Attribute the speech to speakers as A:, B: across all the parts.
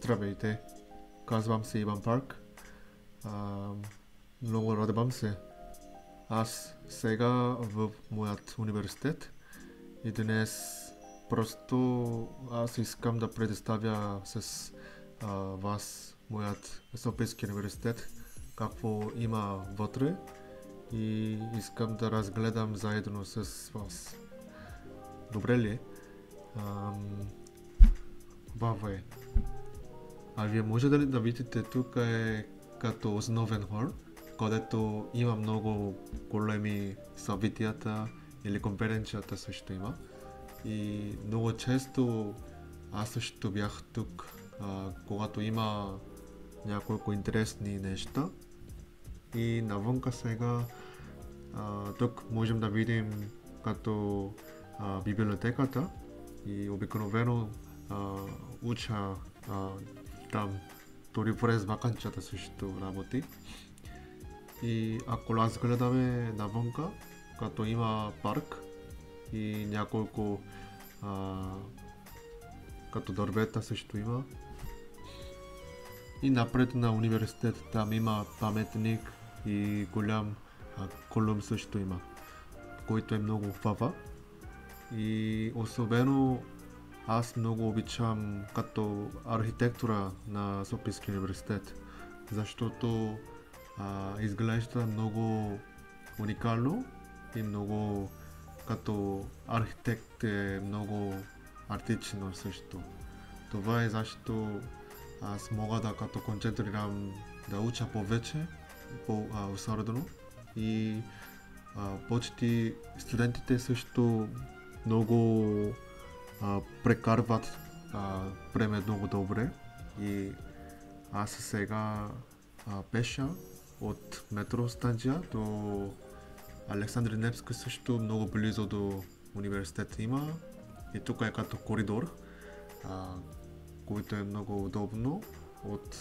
A: Здравейте, казвам се Иван Парк. А, Много радвам се. Аз сега в моят университет и днес просто аз искам да предоставя с вас моят Софийски университет, какво има вътре и искам да разгледам заедно с вас. Добре ли? Хубаво е. А вие може да видите тук е като основен хор, където има много големи събитията или конференцията също има. И много често аз също бях тук, когато има няколко интересни неща. И навънка сега тук можем да видим като библиотеката и обикновено уча там дори през ваканцията също работи. И ако разгледаме навънка, като има парк и няколко като дървета също има. И напред на университет там има паметник и голям колум също има, който е много хубава. И особено аз много обичам като архитектура на Софийския университет, защото изглежда много уникално и много като архитект е много артично също. Това е защо аз мога да като концентрирам да уча повече по-усърдно и почти студентите също много прекарват време много добре и аз сега пеша от метро станция до Александър Невски също много близо до университета има и тук е като коридор, който е много удобно от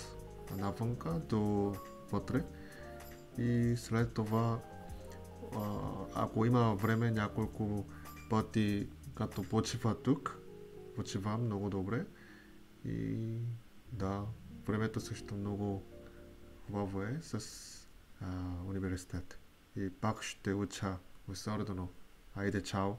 A: навънка до вътре и след това ако има време няколко пъти като почива тук, почивам много добре и да, времето също много хубаво е с университет и пак ще уча усърдно. Айде, чао!